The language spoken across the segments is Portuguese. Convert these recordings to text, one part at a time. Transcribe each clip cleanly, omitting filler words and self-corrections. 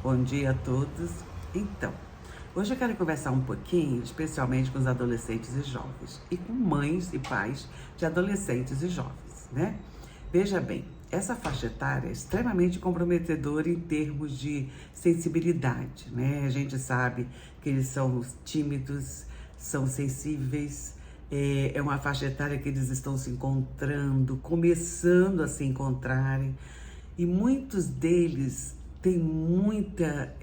Bom dia a todos. Então, hoje eu quero conversar um pouquinho, especialmente com os adolescentes e jovens, e com mães e pais de adolescentes e jovens, né? Veja bem, essa faixa etária é extremamente comprometedora em termos de sensibilidade, né? A gente sabe que eles são tímidos, são sensíveis, é uma faixa etária que eles estão se encontrando, começando a se encontrarem, e muitos deles têm muita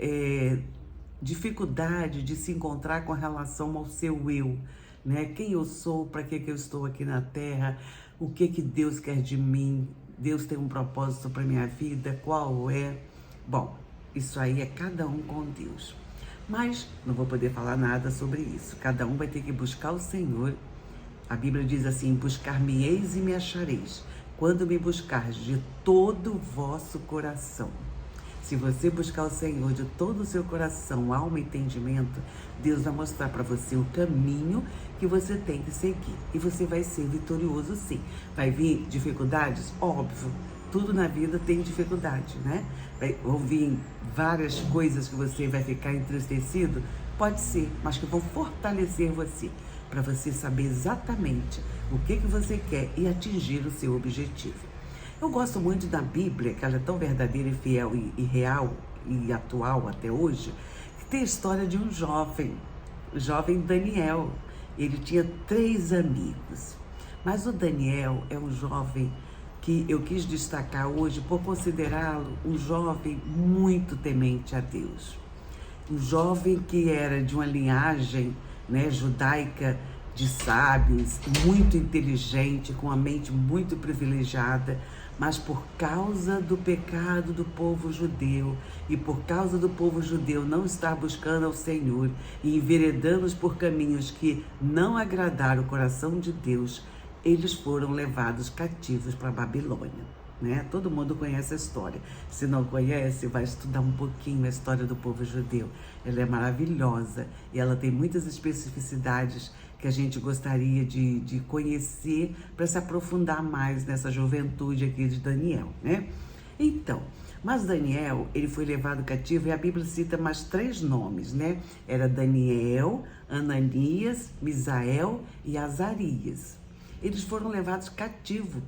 dificuldade de se encontrar com relação ao seu eu, né? Quem eu sou, para que eu estou aqui na Terra, o que Deus quer de mim, Deus tem um propósito para minha vida, qual é? Bom, isso aí é cada um com Deus. Mas não vou poder falar nada sobre isso. Cada um vai ter que buscar o Senhor. A Bíblia diz assim: buscar-me-eis e me achareis, quando me buscares de todo o vosso coração. Se você buscar o Senhor de todo o seu coração, alma e entendimento, Deus vai mostrar para você o caminho que você tem que seguir. E você vai ser vitorioso, sim. Vai vir dificuldades? Óbvio. Tudo na vida tem dificuldade, né? Vão vir várias coisas que você vai ficar entristecido? Pode ser, mas que vão fortalecer você, para você saber exatamente o que você quer e atingir o seu objetivo. Eu gosto muito da Bíblia, que ela é tão verdadeira e fiel e real e atual até hoje, que tem a história de um jovem, o jovem Daniel. Ele tinha 3 amigos, mas o Daniel é um jovem que eu quis destacar hoje por considerá-lo um jovem muito temente a Deus. Um jovem que era de uma linhagem, né, judaica, de sábios, muito inteligente, com a mente muito privilegiada, mas por causa do pecado do povo judeu e por causa do povo judeu não estar buscando ao Senhor e enveredando por caminhos que não agradaram o coração de Deus, eles foram levados cativos para a Babilônia. Né? Todo mundo conhece a história. Se não conhece, vai estudar um pouquinho a história do povo judeu. Ela é maravilhosa e ela tem muitas especificidades que a gente gostaria de conhecer para se aprofundar mais nessa juventude aqui de Daniel, né? Então, mas Daniel, ele foi levado cativo e a Bíblia cita mais 3 nomes, né? Era Daniel, Ananias, Misael e Azarias. Eles foram levados cativos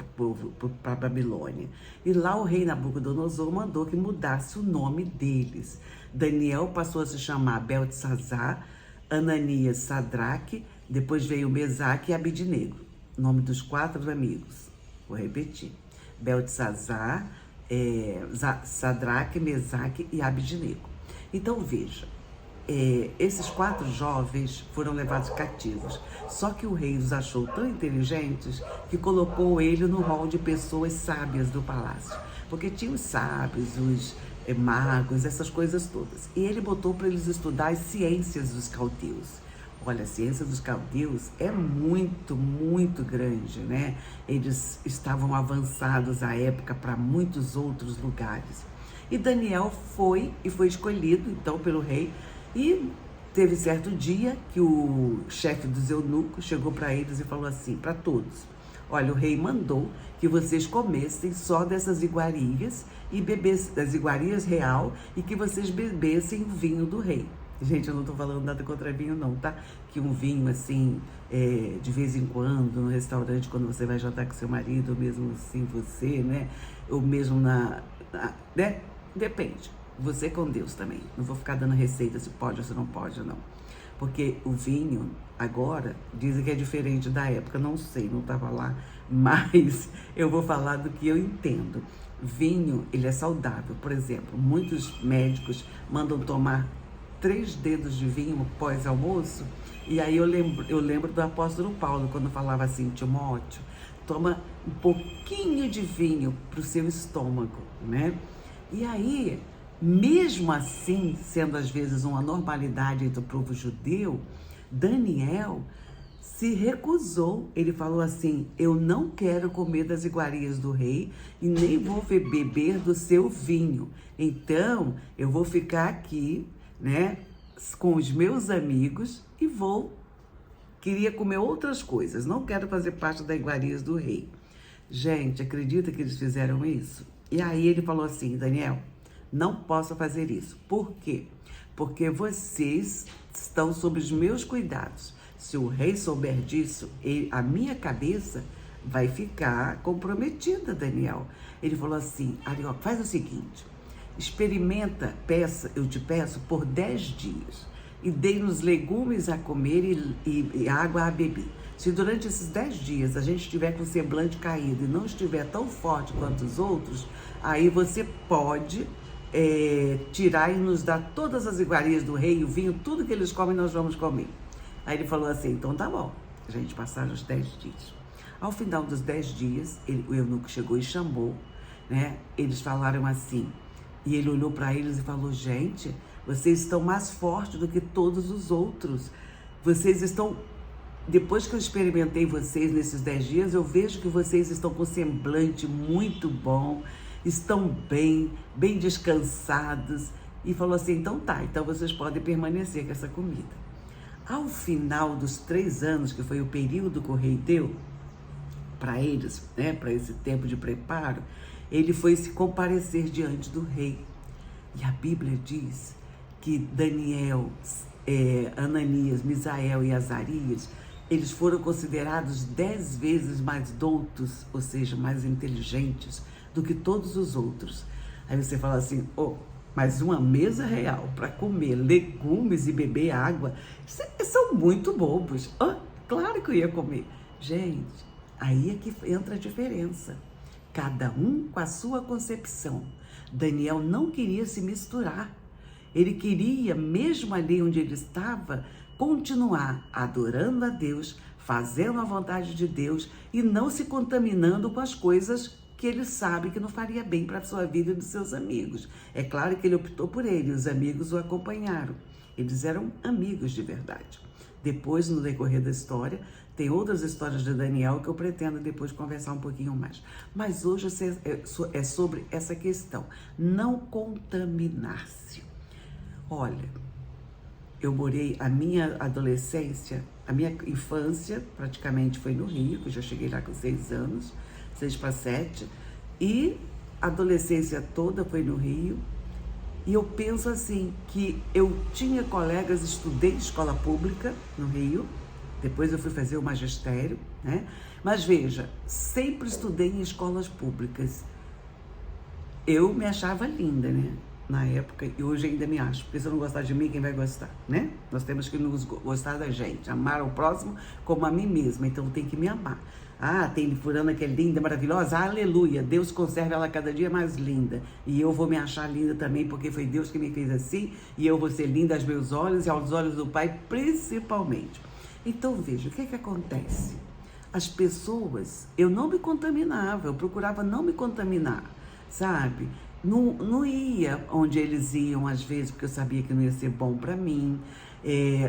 para a Babilônia. E lá o rei Nabucodonosor mandou que mudasse o nome deles. Daniel passou a se chamar Beltesazar, Ananias Sadraque, depois veio Mesaque e Abidnego, nome dos 4 amigos. Vou repetir: Beltesazar, Sadraque, Mesaque e Abidnego. Então veja, esses 4 jovens foram levados cativos. Só que o rei os achou tão inteligentes que colocou ele no rol de pessoas sábias do palácio. Porque tinha os sábios, os magos, essas coisas todas. E ele botou para eles estudar as ciências dos caldeus. Olha, a ciência dos caldeus é muito, muito grande, né? Eles estavam avançados à época para muitos outros lugares. E Daniel foi escolhido, então, pelo rei. E teve certo dia que o chefe dos eunucos chegou para eles e falou assim, para todos: olha, o rei mandou que vocês comessem só dessas iguarias e bebessem das iguarias real e que vocês bebessem o vinho do rei. Gente, eu não tô falando nada contra vinho não, tá? Que um vinho assim, de vez em quando, no restaurante, quando você vai jantar com seu marido, ou mesmo assim você, né? Ou mesmo né? Depende. Você com Deus também. Não vou ficar dando receita se pode ou se não pode, não. Porque o vinho, agora, dizem que é diferente da época. Não sei, não estava lá. Mas eu vou falar do que eu entendo. Vinho, ele é saudável. Por exemplo, muitos médicos mandam tomar 3 dedos de vinho pós-almoço. E aí eu lembro do apóstolo Paulo, quando falava assim: Timóteo, toma um pouquinho de vinho para o seu estômago, né? E aí, mesmo assim, sendo às vezes uma normalidade entre o povo judeu, Daniel se recusou. Ele falou assim: eu não quero comer das iguarias do rei e nem vou beber do seu vinho. Então, eu vou ficar aqui, né, com os meus amigos e queria comer outras coisas. Não quero fazer parte das iguarias do rei. Gente, acredita que eles fizeram isso? E aí ele falou assim: Daniel, não posso fazer isso. Por quê? Porque vocês estão sob os meus cuidados. Se o rei souber disso, a minha cabeça vai ficar comprometida, Daniel. Ele falou assim, Arioque, faz o seguinte, experimenta, eu te peço, por 10 dias. E dei-nos legumes a comer e água a beber. Se durante esses 10 dias a gente estiver com o semblante caído e não estiver tão forte quanto os outros, aí você pode tirar e nos dar todas as iguarias do rei, o vinho, tudo que eles comem nós vamos comer. Aí ele falou assim, então tá bom. A gente passaram os 10 dias. Ao final dos 10 dias, o eunuco chegou e chamou, né? Eles falaram assim, e ele olhou para eles e falou, gente, vocês estão mais fortes do que todos os outros. Vocês estão... Depois que eu experimentei vocês nesses 10 dias, eu vejo que vocês estão com semblante muito bom, estão bem descansados. E falou assim, então tá, então vocês podem permanecer com essa comida. Ao final dos 3 anos, que foi o período que o rei deu para eles, né, para esse tempo de preparo, ele foi se comparecer diante do rei. E a Bíblia diz que Daniel, Ananias, Misael e Azarias, eles foram considerados 10 vezes mais doutos, ou seja, mais inteligentes do que todos os outros. Aí você fala assim, mas uma mesa real para comer legumes e beber água, são muito bobos. Claro que eu ia comer. Gente, aí é que entra a diferença. Cada um com a sua concepção. Daniel não queria se misturar. Ele queria, mesmo ali onde ele estava, continuar adorando a Deus, fazendo a vontade de Deus e não se contaminando com as coisas que ele sabe que não faria bem para a sua vida e dos seus amigos. É claro que ele optou por ele, os amigos o acompanharam. Eles eram amigos de verdade. Depois, no decorrer da história, tem outras histórias de Daniel que eu pretendo depois conversar um pouquinho mais. Mas hoje é sobre essa questão, não contaminar-se. Olha, eu morei a minha adolescência, a minha infância praticamente foi no Rio, que eu já cheguei lá com 6 anos, 6 para 7, e a adolescência toda foi no Rio. E eu penso assim, que eu tinha colegas, estudei escola pública no Rio, depois eu fui fazer o magistério, né? Mas veja, sempre estudei em escolas públicas. Eu me achava linda, né? Na época, e hoje ainda me acho, porque se eu não gostar de mim, quem vai gostar, né? Nós temos que nos gostar da gente, amar o próximo como a mim mesma, então tem que me amar. Tem fulana que é linda, maravilhosa, aleluia, Deus conserve ela cada dia mais linda, e eu vou me achar linda também, porque foi Deus que me fez assim, e eu vou ser linda aos meus olhos e aos olhos do Pai, principalmente. Então veja, o que acontece? As pessoas, eu não me contaminava, eu procurava não me contaminar, sabe? Não ia onde eles iam, às vezes, porque eu sabia que não ia ser bom para mim.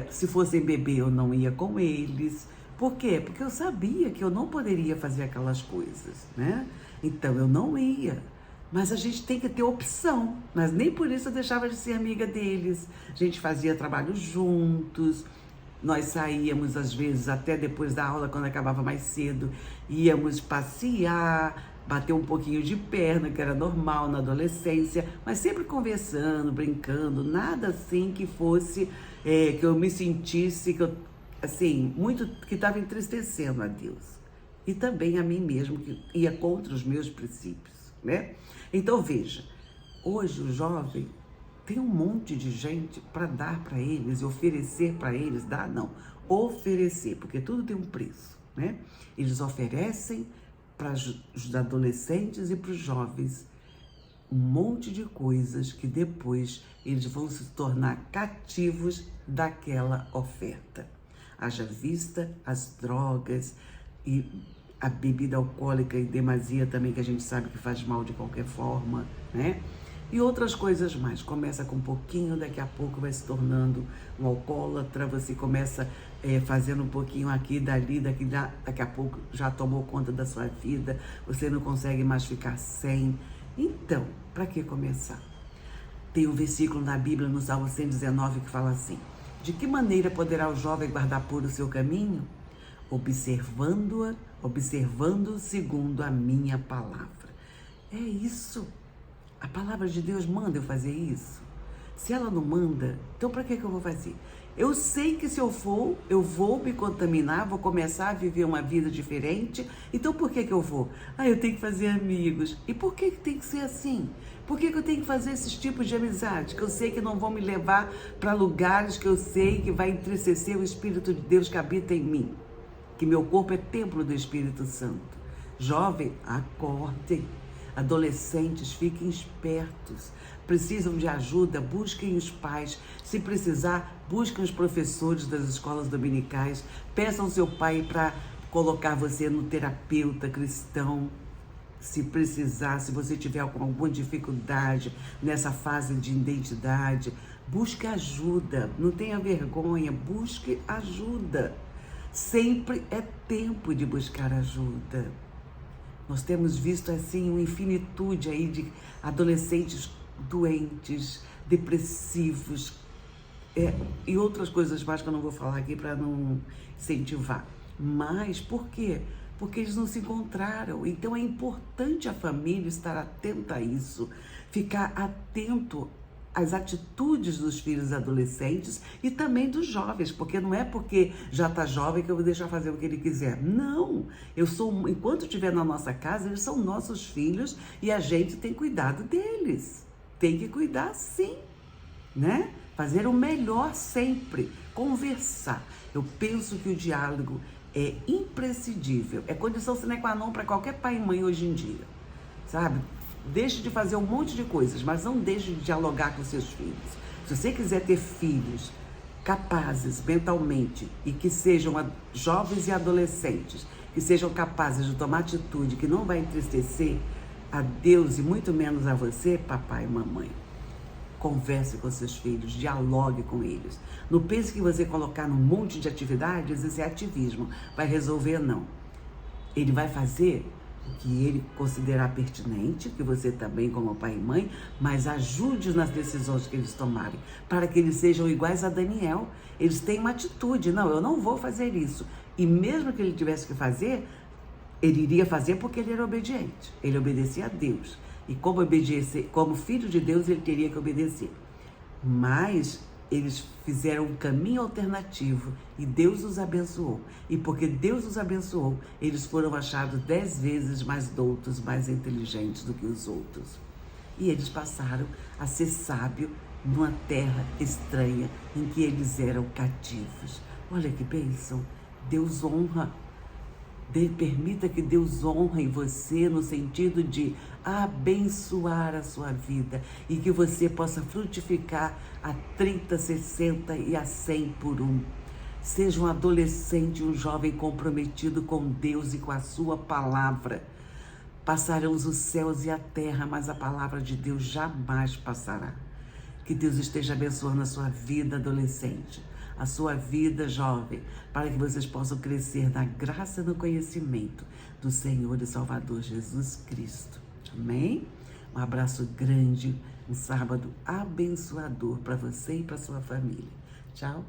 Se fossem beber, eu não ia com eles. Por quê? Porque eu sabia que eu não poderia fazer aquelas coisas, né? Então, eu não ia. Mas a gente tem que ter opção. Mas nem por isso eu deixava de ser amiga deles. A gente fazia trabalho juntos. Nós saíamos, às vezes, até depois da aula, quando acabava mais cedo. Íamos passear, bater um pouquinho de perna, que era normal na adolescência, mas sempre conversando, brincando, nada assim que fosse, que eu me sentisse, que estava entristecendo a Deus. E também a mim mesmo, que ia contra os meus princípios, né? Então veja, hoje o jovem tem um monte de gente para dar para eles, oferecer para eles, dar não, oferecer, porque tudo tem um preço, né? Eles oferecem para os adolescentes e para os jovens um monte de coisas que depois eles vão se tornar cativos daquela oferta. Haja vista as drogas e a bebida alcoólica em demasia também, que a gente sabe que faz mal de qualquer forma, né? E outras coisas mais. Começa com um pouquinho, daqui a pouco vai se tornando um alcoólatra, você começa fazendo um pouquinho aqui, dali, daqui a pouco já tomou conta da sua vida, você não consegue mais ficar sem. Então, para que começar? Tem um versículo na Bíblia, no Salmo 119, que fala assim: de que maneira poderá o jovem guardar puro o seu caminho? Observando segundo a minha palavra. É isso. A palavra de Deus manda eu fazer isso? Se ela não manda, então para que eu vou fazer? Eu sei que se eu for, eu vou me contaminar, vou começar a viver uma vida diferente. Então por que eu vou? Eu tenho que fazer amigos. E por que tem que ser assim? Por que eu tenho que fazer esses tipos de amizade? Que eu sei que não vão me levar para lugares que eu sei que vai entristecer o Espírito de Deus que habita em mim. Que meu corpo é templo do Espírito Santo. Jovem, acordem. Adolescentes, fiquem espertos. Precisam de ajuda, busquem os pais. Se precisar, busquem os professores das escolas dominicais. Peçam ao seu pai para colocar você no terapeuta cristão. Se precisar, se você tiver alguma dificuldade nessa fase de identidade, busque ajuda. Não tenha vergonha, busque ajuda. Sempre é tempo de buscar ajuda. Nós temos visto assim uma infinitude aí de adolescentes doentes, depressivos, e outras coisas mais que eu não vou falar aqui para não incentivar. Mas por quê? Porque eles não se encontraram. Então é importante a família estar atenta a isso, ficar atento às atitudes dos filhos adolescentes e também dos jovens, porque não é porque já está jovem que eu vou deixar fazer o que ele quiser. Não, enquanto estiver na nossa casa, eles são nossos filhos e a gente tem cuidado deles. Tem que cuidar sim, né? Fazer o melhor sempre, conversar. Eu penso que o diálogo é imprescindível, é condição sine qua non para qualquer pai e mãe hoje em dia, sabe? Deixe de fazer um monte de coisas, mas não deixe de dialogar com seus filhos. Se você quiser ter filhos capazes mentalmente e que sejam jovens e adolescentes, que sejam capazes de tomar atitude que não vai entristecer a Deus e muito menos a você, papai e mamãe, converse com seus filhos, dialogue com eles. Não pense que você colocar num monte de atividades, esse é ativismo, vai resolver, não. Ele vai fazer o que ele considerar pertinente, que você também como pai e mãe, mas ajude-os nas decisões que eles tomarem, para que eles sejam iguais a Daniel. Eles têm uma atitude, não, eu não vou fazer isso. E mesmo que ele tivesse que fazer, ele iria fazer porque ele era obediente, ele obedecia a Deus. E como filho de Deus, ele teria que obedecer. Mas eles fizeram um caminho alternativo e Deus os abençoou. E porque Deus os abençoou, eles foram achados 10 vezes mais doutos, mais inteligentes do que os outros. E eles passaram a ser sábios numa terra estranha em que eles eram cativos. Olha que bênção! Deus honra. Permita que Deus honre você no sentido de abençoar a sua vida e que você possa frutificar a 30, 60 e a 100 por um. Seja um adolescente, um jovem comprometido com Deus e com a sua palavra. Passarão os céus e a terra, mas a palavra de Deus jamais passará. Que Deus esteja abençoando a sua vida, adolescente, a sua vida, jovem, para que vocês possam crescer na graça e no conhecimento do Senhor e Salvador Jesus Cristo. Amém? Um abraço grande, um sábado abençoador para você e para sua família. Tchau.